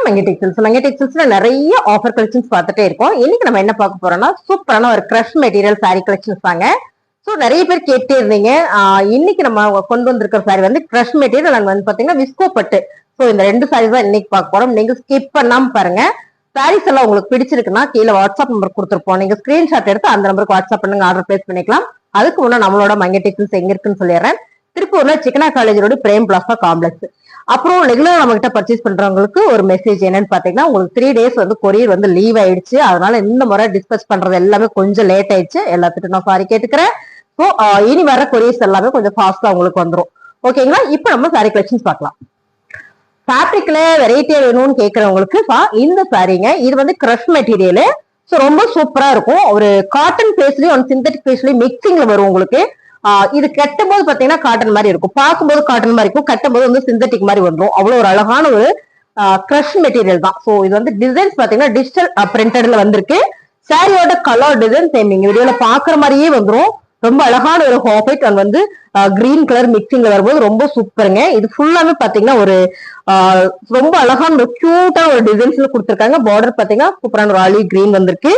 மங்கை நிறைய offer collections பார்த்துட்டே இருக்கோம். இன்னைக்கு நம்ம என்ன பார்க்க போறோம்னா சூப்பரான ஒரு கிரஷ் மெட்டீரியல் சாரி கலெக்ஷன்ஸ் தாங்க. ஸோ நிறைய பேர் கேட்டே இருந்தீங்க. இன்னைக்கு நம்ம கொண்டு வந்திருக்கிற சாரி வந்து கிரஷ் மெட்டீரியல் அண்ட் வந்து பாத்தீங்கன்னா விஸ்கோ பட்டு. ஸோ இந்த ரெண்டு சாரி தான் இன்னைக்கு பார்க்க போறோம். நீங்க ஸ்கிப் பண்ணாம பாருங்க. சாரீஸ் எல்லாம் உங்களுக்கு பிடிச்சிருக்குன்னா கீழே வாட்ஸ்அப் நம்பர் கொடுத்துருப்போம். நீங்க ஸ்கிரீன்ஷாட் எடுத்து அந்த நம்பருக்கு வாட்ஸ்அப் பண்ணுங்க, ஆர்டர் பிளேஸ் பண்ணிக்கலாம். அதுக்கு முன்னாடி நம்மளோட மங்கை டெக்ஸ்டைல்ஸ் எங்க இருக்குன்னு சொல்லிடுறேன். திருப்பூர்ல Chikkanna college road Prem plaza complex. அப்புறம் ரெகுலர் நம்ம கிட்ட பர்ச்சேஸ் பண்றவங்களுக்கு ஒரு மெசேஜ் என்னன்னு பாத்தீங்கன்னா, உங்களுக்கு 3 days வந்து கொரியர் வந்து லீவ் ஆயிடுச்சு. அதனால இந்த முறை டிஸ்பஸ் பண்றது எல்லாமே கொஞ்சம் லேட் ஆயிடுச்சு. எல்லாத்துக்கும் நான் சாரி கேட்டுக்கிறேன். ஸோ இனி வர கொரியர்ஸ் எல்லாமே கொஞ்சம் ஃபாஸ்டா உங்களுக்கு வந்துடும். ஓகேங்களா? இப்போ நம்ம சாரி கலெக்ஷன்ஸ் பார்க்கலாம். ஃபேப்ரிக்ல வெரைட்டியா வேணும்னு கேட்கறவங்களுக்கு இந்த சாரீங்க. இது வந்து கிரஷ் மெட்டீரியல். ஸோ ரொம்ப சூப்பரா இருக்கும். ஒரு காட்டன் பேஸ்லயும் ஒரு சிந்தட்டிக் பேஸ்லயும் மிக்சிங்ல வரும் உங்களுக்கு. இது கட்டும் போது பாத்தீங்கன்னா காட்டன் மாதிரி இருக்கும், பார்க்கும்போது காட்டன் மாதிரி இருக்கும், கட்டும் போது வந்து சிந்தட்டிக் மாதிரி வந்துடும். அவ்வளவு ஒரு அழகான ஒரு கிரஷ் மெட்டீரியல் தான். ஸோ இது வந்து டிசைன்ஸ் பாத்தீங்கன்னா டிஜிட்டல் பிரிண்டட்ல வந்திருக்கு. சாரியோட கலர் டிசைன் சேம் நீங்க வீடியோல பாக்குற மாதிரியே வந்துடும். ரொம்ப அழகான ஒரு ஆஃப் ஒயிட் அண்ட் வந்து கிரீன் கலர் மிக்சிங்ல வரும்போது ரொம்ப சூப்பருங்க. இது ஃபுல்லாமே பாத்தீங்கன்னா ஒரு ரொம்ப அழகான ஒரு கியூட்டான ஒரு டிசைன்ஸ்ல கொடுத்துருக்காங்க. பார்டர் பாத்தீங்கன்னா சூப்பரான ஒரு ஆலிவ் கிரீன் வந்திருக்கு.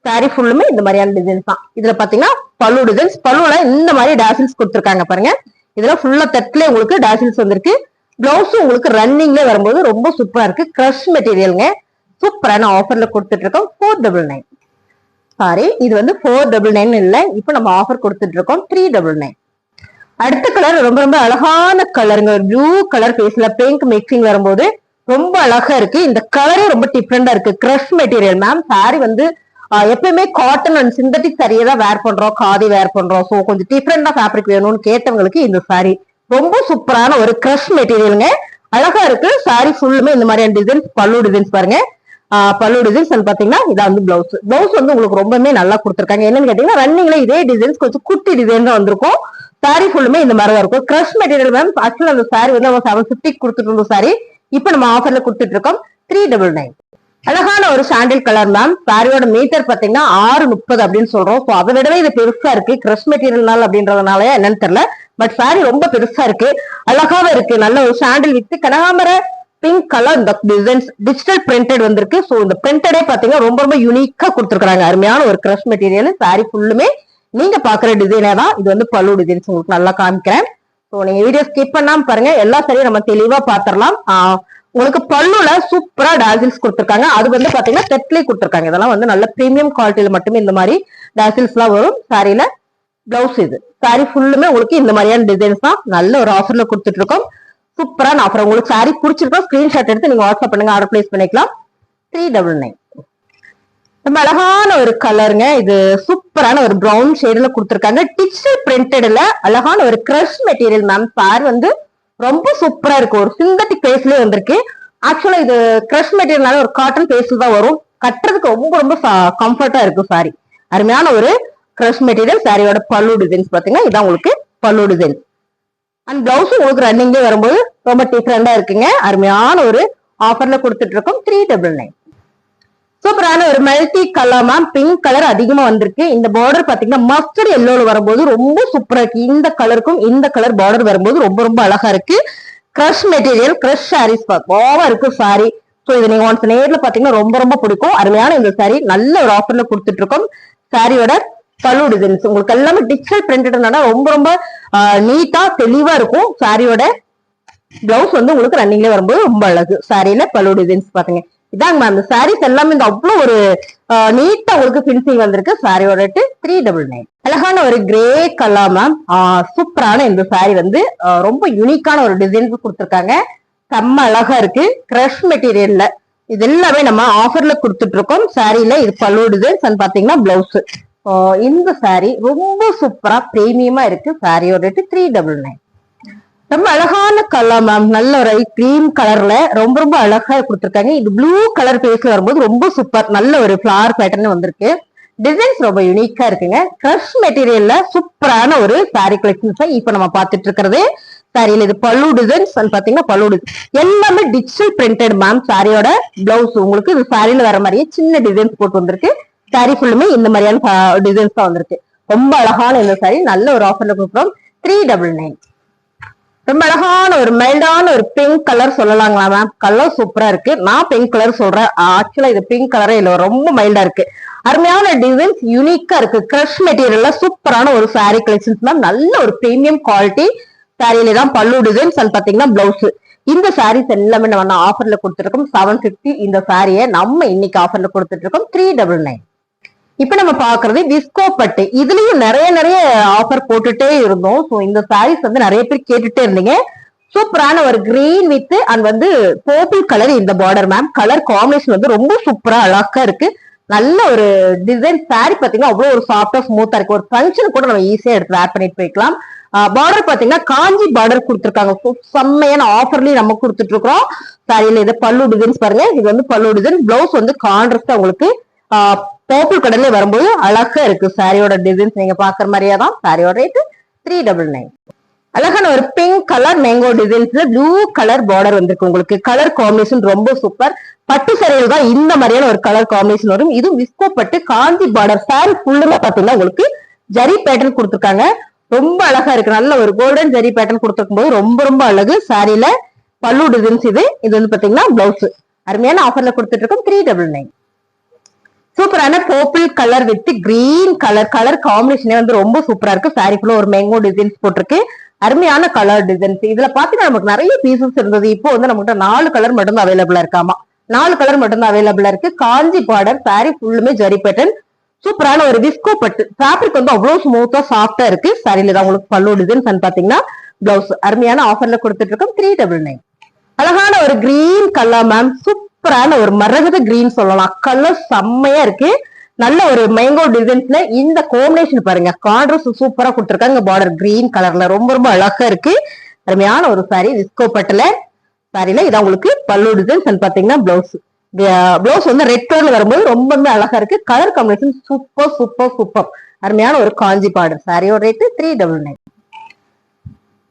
சாரி ஃபுல்லுமே இந்த மாதிரியான டிசைன்ஸ் தான். இதுல பாத்தீங்கன்னா பல்லு டிசைன்ஸ், பல்லுல இந்த மாதிரி டாசில்ஸ் கொடுத்துருக்காங்க பாருங்க. இதுல ஃபுல்லா தட்டுல உங்களுக்கு டாசில்ஸ் வந்திருக்கு. பிளவுஸ் உங்களுக்கு ரன்னிங்ல வரும்போது ரொம்ப சூப்பரா இருக்கு. கிரஷ் மெட்டீரியல்ங்க. சூப்பரான ஆஃபர்ல கொடுத்துட்டு இருக்கோம். 499. சாரி, இது வந்து 499 இல்ல, இப்ப நம்ம ஆஃபர் கொடுத்துட்டு இருக்கோம் 399. அடுத்த கலர் ரொம்ப ரொம்ப அழகான கலருங்க. ப்ளூ கலர் பேஸ்ல பிங்க் மிக்சிங் வரும்போது ரொம்ப அழகா இருக்கு. இந்த கலரே ரொம்ப டிஃப்ரெண்டா இருக்கு. Crush material ma'am. சாரி வந்து எப்பயுமே காட்டன் அண்ட் சிந்தட்டிக் சாரியை தான் வேர் பண்றோம், காதி வேர் பண்றோம். ஸோ கொஞ்சம் டிஃப்ரெண்டா ஃபேப்ரிக் வேணும்னு கேட்டவங்களுக்கு இந்த சாரி ரொம்ப சூப்பரான ஒரு கிரஷ் மெட்டீரியலுங்க. அழகா இருக்கு. சாரி ஃபுல்லுமே இந்த மாதிரியான டிசைன்ஸ். பல்லு டிசைன்ஸ் பாருங்க. பல்லு டிசைன்ஸ் பாத்தீங்கன்னா இதான் வந்து பிளவுஸ். பிளவுஸ் வந்து உங்களுக்கு ரொம்பவே நல்லா கொடுத்துருக்காங்க. என்னன்னு கேட்டீங்கன்னா ரன்னிங்ல இதே டிசைன்ஸ் கொஞ்சம் குட்டி டிசைன் தான் வந்திருக்கும். சாரி ஃபுல்லுமே இந்த மாதிரி தான் இருக்கும். Crush material ma'am. ஆக்சுவலா அந்த சாரி வந்து நம்ம 750 கொடுத்துட்டு இருந்தோம் சாரி. இப்ப நம்ம ஆஃபர்ல கொடுத்துட்டு இருக்கோம் 399. அழகான ஒரு சாண்டில் கலர் மேம். சாரியோட மீட்டர் பாத்தீங்கன்னா 630 அப்படின்னு சொல்றோம். ஸோ அதை விடவே இது பெருசா இருக்கு. கிரஷ் மெட்டீரியல்னால அப்படின்றதுனால என்னன்னு தெரியல, பட் சாரி ரொம்ப பெருசா இருக்கு. அழகாவே இருக்கு. நல்ல ஒரு சாண்டில் வித் கனகாமர பிங்க் கலர் இந்த டிசைன்ஸ் டிஜிட்டல் பிரிண்டட் வந்திருக்கு. ஸோ இந்த பிரிண்டடே பாத்தீங்கன்னா ரொம்ப ரொம்ப யூனிக்கா கொடுத்துருக்காங்க. அருமையான ஒரு கிரஷ் மெட்டீரியல். சாரி ஃபுல்லுமே நீங்க பாக்குற டிசைனே தான். இது வந்து பல்லு டிசைன்ஸ் உங்களுக்கு நல்லா காமிக்கிறேன். ஸோ நீங்க வீடியோ ஸ்கிப் பண்ணாம பாருங்க. எல்லா சரியும் நம்ம தெளிவா பாத்திரலாம். உங்களுக்கு பல்லுல சூப்பரா டாசில்ஸ் கொடுத்துருக்காங்க. அது வந்து பாத்தீங்கன்னா தெட்லி கொடுத்துருக்காங்க. இதெல்லாம் வந்து நல்ல பிரீமியம் குவாலிட்டியில மட்டுமே இந்த மாதிரி டாசில்ஸ் எல்லாம் வரும் சாரியில. பிளவுஸ் இது. சாரி ஃபுல்லுமே உங்களுக்கு இந்த மாதிரியான டிசைன்ஸ் தான். நல்ல ஒரு ஆஃபர்ல கொடுத்துட்டு இருக்கோம். சூப்பரான ஆஃபர். உங்களுக்கு சாரி பிடிச்சிருக்கோம், ஸ்கிரீன்ஷாட் எடுத்து நீங்க வாட்ஸ்அப் பண்ணுங்க, ஆர்டர் பிளேஸ் பண்ணிக்கலாம். 399. ரொம்ப அழகான ஒரு கலருங்க. இது சூப்பரான ஒரு பிரவுன் ஷேட்ல கொடுத்துருக்காங்க. டிஜிட்டல் பிரிண்டட்ல அழகான ஒரு கிரஷ் மெட்டீரியல் மேம். சாரி வந்து ரொம்ப சூப்பரா இருக்கு. ஒரு சிந்தட்டிக் பேஸ்லயே வந்திருக்கு. ஆக்சுவலா இது கிரஷ் மெட்டீரியல்னால ஒரு காட்டன் பேஸ்ல தான் வரும். கட்டுறதுக்கு ரொம்ப ரொம்ப கம்ஃபர்ட்டா இருக்கு சாரி. அருமையான ஒரு கிரஷ் மெட்டீரியல். சாரியோட பல்லு டிசைன்ஸ் பாத்தீங்கன்னா இதான் உங்களுக்கு பல்லு டிசைன். அண்ட் பிளவுஸ் உங்களுக்கு ரன்னிங்லேயே வரும்போது ரொம்ப டிஃப்ரெண்டா இருக்குங்க. அருமையான ஒரு ஆஃபர்ல கொடுத்துட்டு இருக்கோம் 399. சூப்பரான ஒரு multi colour ma'am. Pink colour அதிகமா வந்திருக்கு. இந்த பார்டர் பாத்தீங்கன்னா மஸ்டர்ட் எல்லோல வரும்போது ரொம்ப சூப்பரா இருக்கு. இந்த கலருக்கும் இந்த கலர் பார்டர் வரும்போது ரொம்ப ரொம்ப அழகா இருக்கு. கிரஷ் மெட்டீரியல், கிரஷ் சாரீஸ் ஓவா இருக்கு சாரி. ஸோ இது நீங்க ஒன்ஸ் நேர்ல பாத்தீங்கன்னா ரொம்ப ரொம்ப பிடிக்கும். அருமையான இந்த சாரி நல்ல ஒரு ஆஃபர்ல கொடுத்துட்டு இருக்கோம். சாரியோட பல்லு டிசைன்ஸ் உங்களுக்கு எல்லாமே டிஜிட்டல் பிரிண்டட்னால ரொம்ப ரொம்ப நீட்டா தெளிவா இருக்கும். சாரியோட பிளவுஸ் வந்து உங்களுக்கு ரன்னிங்ல வரும்போது ரொம்ப அழகு. சாரியில பல்லு டிசைன்ஸ் பாத்தீங்க இதாங்க மேம். இந்த சாரீஸ் எல்லாமே இந்த அவ்வளவு ஒரு நீட்டா உங்களுக்கு பினிஷிங் வந்திருக்கு. சாரியோட ரேட்டு 399. அழகான ஒரு கிரே கலர் மேம். சூப்பரான இந்த சாரி வந்து ரொம்ப யூனிக்கான ஒரு டிசைன்ஸ் கொடுத்துருக்காங்க. செம்ம அழகா இருக்கு. கிரஷ் மெட்டீரியல்ல இது எல்லாமே நம்ம ஆஃபர்ல கொடுத்துட்டு இருக்கோம். சாரியில இது பல்லு டிசைன்ஸ் பாத்தீங்கன்னா பிளவுஸ். இந்த சாரி ரொம்ப சூப்பரா பிரீமியமா இருக்கு. சாரியோட ரேட்டு 399. ரொம்ப அழகான கலர் மேம். நல்ல ஒரு கிரீம் கலர்ல ரொம்ப ரொம்ப அழகா கொடுத்துருக்காங்க. இது ப்ளூ கலர் பேஸ்ல வரும்போது ரொம்ப சூப்பர். நல்ல ஒரு ஃபிளவர் பேட்டர்ன் வந்திருக்கு. டிசைன்ஸ் ரொம்ப யூனிக்கா இருக்குங்க. கிரஷ் மெட்டீரியல்ல சூப்பரான ஒரு சாரி கலெக்ஷன்ஸ் இப்ப நம்ம பாத்துட்டு இருக்கிறது. சாரியில இது பல்லு டிசைன்ஸ் பாத்தீங்கன்னா பல்லு டிசைன் எல்லாமே டிஜிட்டல் பிரிண்டட் மேம். சாரியோட பிளவுஸ் உங்களுக்கு இது சாரியில வர மாதிரியே சின்ன டிசைன்ஸ் போட்டு வந்திருக்கு. சாரி ஃபுல்லுமே இந்த மாதிரியான டிசைன்ஸ் தான் வந்திருக்கு. ரொம்ப அழகான இந்த சாரி நல்ல ஒரு ஆஃபர்ல கொடுக்குறோம் 399. ரொம்ப அழகான ஒரு மைல்டான ஒரு பிங்க் கலர் சொல்லலாங்களா மேம்? கலர் சூப்பரா இருக்கு. நான் பிங்க் கலர் சொல்றேன், ஆக்சுவலா இது பிங்க் கலரே இல்ல, ரொம்ப மைல்டா இருக்கு. அருமையான டிசைன்ஸ், யூனிக்கா இருக்கு. கிரஷ் மெட்டீரியல்ல சூப்பரான ஒரு சாரி கலெக்ஷன்ஸ் மேம். நல்ல ஒரு பிரீமியம் குவாலிட்டி சாரியில தான் பல்லு டிசைன்ஸ் அண்ட் பாத்தீங்கன்னா பிளவுஸ். இந்த சாரீஸ் எல்லாமே நம்ம ஆஃபர்ல கொடுத்துருக்கோம் 750. இந்த சாரியை நம்ம இன்னைக்கு ஆஃபர்ல கொடுத்துட்டு இருக்கோம் 399. இப்ப நம்ம பாக்குறது விஸ்கோ பட்டு. இதுலயும் நிறைய ஆஃபர் போட்டுட்டே இருந்தோம். சோ இந்த சாரீஸ் வந்து நிறைய பேர் கேட்டுட்டே இருந்தீங்க. சூப்பரான ஒரு கிரீன் வித் அண்ட் வந்து பர்பிள் கலர் இந்த பார்டர் மேம். கலர் காம்பினேஷன் வந்து ரொம்ப சூப்பரா அழகா இருக்கு. நல்ல ஒரு டிசைன். சாரி பாத்தீங்கன்னா அவ்வளவு ஒரு சாஃப்டா ஸ்மூத்தா இருக்கு. ஒரு ஃபங்க்ஷன் கூட நம்ம ஈஸியா எடுத்து வேர் பண்ணிட்டு போய்க்கலாம். பார்டர் பாத்தீங்கன்னா காஞ்சி பார்டர் கொடுத்துருக்காங்க. செம்மையான ஆஃபர்லயும் நம்ம கொடுத்துட்டு இருக்கோம். சாரியில இது பல்லு டிசைன்ஸ் பாருங்க. இது வந்து பல்லு டிசைன். பிளவுஸ் வந்து கான்ட்ராஸ்டா உங்களுக்கு பர்பிள் கலர்ல வரும்போது அழகா இருக்கு. சாரியோட டிசைன்ஸ் நீங்க பாக்குற மாதிரியே தான். சாரியோட ரேட் 399. அழகான ஒரு பிங்க் கலர் மேங்கோ டிசைன்ஸ்ல ப்ளூ கலர் பார்டர் வந்திருக்கு. உங்களுக்கு கலர் காம்பினேஷன் ரொம்ப சூப்பர். பட்டு சாரியில் தான் இந்த மாதிரியான ஒரு கலர் காம்பினேஷன் வரும். இது விஸ்கோ பட்டு காஞ்சி பார்டர். சாரி ஃபுல்லுமே பாத்தீங்கன்னா உங்களுக்கு ஜரி பேட்டர்ன் கொடுத்துருக்காங்க. ரொம்ப அழகா இருக்கு. நல்ல ஒரு கோல்டன் ஜரி பேட்டர்ன் கொடுத்துருக்கும் போது ரொம்ப அழகு. சாரியில பல்லு டிசைன்ஸ் இது வந்து பாத்தீங்கன்னா பிளவுஸ். அருமையான ஆஃபர்ல கொடுத்துட்டு இருக்கோம் 399. சூப்பரான purple colour with green colour காம்பினேஷனே வந்து ரொம்ப சூப்பரா இருக்கு. சாரிக்குள்ள ஒரு மேங்கோ டிசைன்ஸ் போட்டிருக்கு. அருமையான கலர் டிசைன்ஸ். இதுல பாத்தீங்கன்னா நமக்கு நிறைய பீசஸ் இருந்தது. இப்போ வந்து நம்மகிட்ட 4 கலர் மட்டும் தான் அவைலபிளா இருக்காமா. 4 கலர் மட்டும் தான் அவைலபிளா இருக்கு. காஞ்சி பார்டர். சாரி ஃபுல்லுமே ஜரி பேட்டர்ன். சூப்பரான ஒரு விஸ்கோ பட்டு. ஃபேப்ரிக் வந்து அவ்வளவு ஸ்மூத்தா சாஃப்டா இருக்கு. சாரியில தான் உங்களுக்கு பல்லு டிசைன்ஸ் பாத்தீங்கன்னா பிளவுஸ். அருமையான ஆஃபர்ல கொடுத்துட்டு இருக்கோம் 399. அழகான ஒரு கிரீன் கலர் மேம். சூப்பரான ஒரு மரகத கிரீன் சொல்லலாம். கலர் செம்மையா இருக்கு. நல்ல ஒரு மேங்கோ டிசைன்ஸ்ல இந்த காம்பினேஷன் பாருங்க. கான்ட்ராஸ்ட் சூப்பரா கொடுத்துருக்காங்க. பார்டர் கிரீன் கலர்ல ரொம்ப அழகா இருக்கு. அருமையான ஒரு சாரி விஸ்கோ பட்டுல. சாரில இதான் உங்களுக்கு பல்லு டிசைன்ஸ் பாத்தீங்கன்னா பிளவுஸ். பிளவுஸ் வந்து ரெட் கலர்ல வரும்போது ரொம்பவே அழகா இருக்கு. Colour combination super. அருமையான ஒரு காஞ்சி பார்டர். சாரியோட ரேட் 399.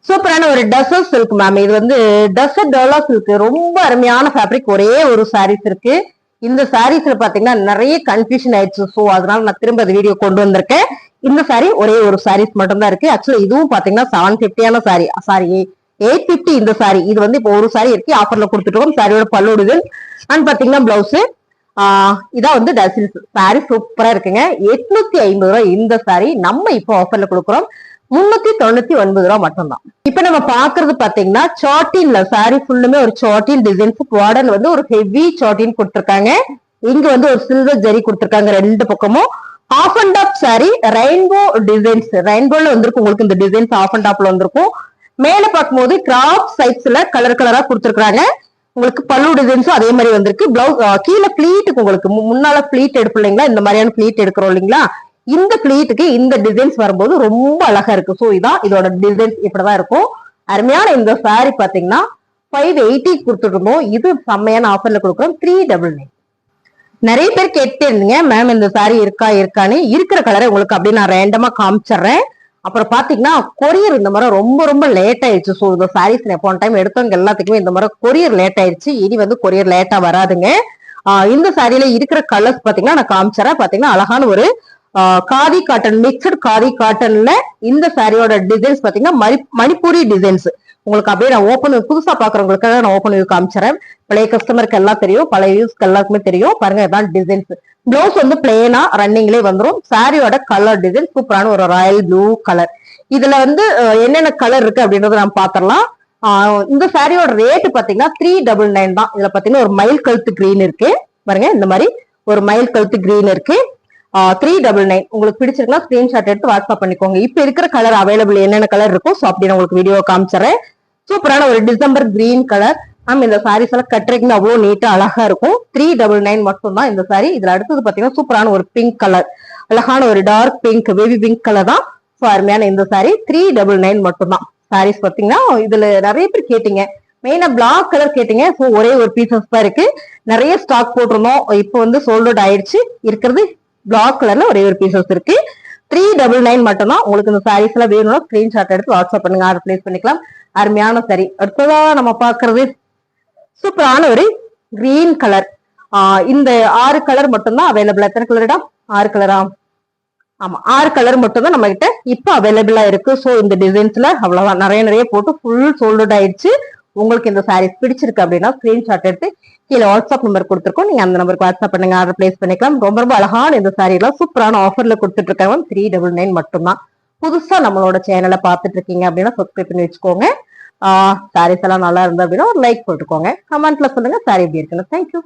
சூப்பரான ஒரு டசர் சில்க் மேம். இது வந்து டசர் டோலா சில்க். ரொம்ப அருமையான ஃபேப்ரிக். ஒரே ஒரு சாரீஸ் இருக்கு. இந்த சாரீஸ்ல பாத்தீங்கன்னா நிறைய கன்ஃபியூஷன் ஆயிடுச்சு. சோ அதனால நான் திரும்ப அந்த வீடியோ கொண்டு வந்திருக்கேன். இந்த சாரி ஒரே ஒரு சாரீஸ் மட்டும் தான் இருக்கு. ஆக்சுவலா இதுவும் பாத்தீங்கன்னா 750 சாரி 850 இந்த சாரி. இது வந்து இப்போ ஒரு சாரி இருக்கு ஆஃபர்ல கொடுத்துட்டோம். சாரியோட பல்லு டிசைன் அண்ட் பாத்தீங்கன்னா பிளவுஸ். இதான் வந்து டசில்ஸ். சாரி சூப்பரா இருக்குங்க. 850 ரூபாய் இந்த சாரி. நம்ம இப்போ ஆஃபர்ல கொடுக்குறோம் 399 ரூபாய் மட்டும்தான். இப்ப நம்ம பாக்குறது பாத்தீங்கன்னா சாட்டின்ல சாரி ஃபுல்லுமே ஒரு சாட்டின் டிசைன்ஸ். பார்டர் வந்து ஒரு ஹெவி சாட்டின் கொடுத்திருக்காங்க. இங்க வந்து ஒரு சில்வர் ஜரி கொடுத்திருக்காங்க ரெண்டு பக்கமும். Half and top sari rainbow designs. ரெயின்போல வந்திருக்கும் உங்களுக்கு இந்த டிசைன்ஸ். ஆஃப் அண்ட் டாப்ல வந்திருக்கும். மேல பார்க்கும்போது கிராப் சைட்ஸ்ல கலரா கொடுத்திருக்காங்க. உங்களுக்கு பல்லு டிசைன்ஸும் அதே மாதிரி வந்திருக்கு. பிளவுஸ் கீழே பிளீட்டுக்கு உங்களுக்கு முன்னால பிளீட் எடுப்போம் இல்லைங்களா? இந்த மாதிரியான பிளீட் எடுக்கிறோம் இல்லைங்களா? இந்த பிளீட்டுக்கு இந்த டிசைன்ஸ் வரும்போது ரொம்ப அழகா இருக்கு. சோ இதான் இதோட டிசைன்ஸ். இப்படிதான் இருக்கும். அருமையான இந்த சாரி பாத்தீங்கன்னா 580 கொடுத்துட்டு இருந்தோம். இது செம்மையான ஆஃபர்ல கொடுக்குறோம் 399. நிறைய பேர் கேட்டே இருந்தீங்க மேம் இந்த சாரி இருக்கான்னு. இருக்கிற கலரை உங்களுக்கு அப்படி நான் ரேண்டமா காமிச்சிடுறேன். அப்புறம் பாத்தீங்கன்னா கொரியர் இந்த மாதிரி ரொம்ப லேட் ஆயிடுச்சு. ஸோ இந்த சாரீஸ் போன டைம் எடுத்தவங்க எல்லாத்துக்குமே இந்த மாதிரி கொரியர் லேட் ஆயிடுச்சு. இனி வந்து கொரியர் லேட்டா வராதுங்க. இந்த சாரியில இருக்கிற கலர்ஸ் பாத்தீங்கன்னா நான் காமிச்சிடறேன். பாத்தீங்கன்னா அழகான ஒரு காதி காட்டன் மிக்சட் காதி காட்டன்ல இந்த சாரியோட டிசைன்ஸ் பாத்தீங்கன்னா மணிப்பூரி டிசைன்ஸ். உங்களுக்கு அப்படியே நான் ஓப்பன் புதுசா பாக்குறவங்களுக்கு நான் ஓப்பன் வியூ காமிச்சிடறேன். பழைய கஸ்டமருக்கு எல்லாம் தெரியும், பழைய வியூஸ்க்கு எல்லாருக்குமே தெரியும். பாருங்க இதான் டிசைன்ஸ். பிளவுஸ் வந்து பிளெயினா ரன்னிங்லேயே வந்துடும். சாரியோட கலர் டிசைன் சூப்பரான ஒரு ராயல் ப்ளூ கலர். இதுல வந்து என்னென்ன கலர் இருக்கு அப்படின்றத நம்ம பாத்திரலாம். இந்த சாரியோட ரேட் பாத்தீங்கன்னா 399 தான். இதுல பாத்தீங்கன்னா ஒரு மயில் கழுத்து கிரீன் இருக்கு பாருங்க. இந்த மாதிரி ஒரு மயில் கழுத்து கிரீன் இருக்கு. 399. உங்களுக்கு பிடிச்சிருக்கலாம் ஸ்கிரீன்ஷாட் எடுத்து வாட்ஸ்அப் பண்ணிக்கோங்க. இப்ப இருக்கிற கலர் அவைலபிள் என்னென்ன கலர் இருக்கும் ஸோ அப்படின்னு உங்களுக்கு வீடியோ காமிச்சிடறேன். சூப்பரான ஒரு டிசம்பர் கிரீன் கலர். இந்த சாரீஸ் எல்லாம் கட்டுறதுக்கு அவ்வளவு நீட்டா அழகா இருக்கும். 399 மட்டும் தான் இந்த சாரி. இதுல அடுத்தது பாத்தீங்கன்னா சூப்பரான ஒரு பிங்க் கலர். அழகான ஒரு dark pink baby pink colour தான். அருமையான இந்த சாரி 399 மட்டும் தான். சாரீஸ் பாத்தீங்கன்னா இதுல நிறைய பேர் கேட்டீங்க. மெயினா பிளாக் கலர் கேட்டீங்க. ஸோ ஒரே ஒரு பீசஸ் தான் இருக்கு. நிறைய ஸ்டாக் போட்டிருந்தோம். இப்போ வந்து சோல்ட் அவுட் ஆயிடுச்சு. இருக்கிறது பிளாக் கலர்ல ஒரே ஒரு பீசஸ் இருக்கு. 399 மட்டும் தான். உங்களுக்கு இந்த சாரீஸ் எல்லாம் வேணும்னா ஸ்கிரீன்ஷாட் எடுத்து வாட்ஸ்அப் பண்ணுங்க. ஆர்டர் பிளேஸ் பண்ணிக்கலாம். அருமையான சாரி. அடுத்ததா நம்ம பாக்குறது சூப்பரான ஒரு கிரீன் கலர். இந்த 6 கலர் மட்டும்தான் அவைலபிள். எத்தனை கலர்டா? 6 கலரா? ஆமா 6 கலர் மட்டும் தான் நம்ம கிட்ட இப்ப அவைலபிளா இருக்கு. சோ இந்த டிசைன்ஸ்ல அவ்வளவுதான், நிறைய போட்டு ஃபுல் சோல்ட் ஆயிடுச்சு. உங்களுக்கு இந்த சாரீஸ் பிடிச்சிருக்கு அப்படின்னா ஸ்கிரீன்ஷாட் எடுத்து கீழே வாட்ஸ்அப் நம்பர் கொடுத்துருக்கோம், நீங்க அந்த நம்பருக்கு வாட்ஸ்அப் பண்ணுங்க, ஆர்டர் பிளேஸ் பண்ணிக்கலாம். ரொம்ப அழகான இந்த சாரீ எல்லாம் சூப்பரான ஆஃபர்ல கொடுத்துட்டு இருக்காங்க. 399 மட்டும்தான். புதுசா நம்மளோட சேனலை பார்த்துட்டு இருக்கீங்க அப்படின்னா சப்ஸ்கிரைப் பண்ணி வச்சுக்கோங்க. சாரீஸ் எல்லாம் நல்லா இருந்தா அப்படின்னா ஒரு லைக் போட்டுக்கோங்க, கமெண்ட்ல சொல்லுங்க சாரி எப்படி இருக்குன்னு. தேங்க்யூ.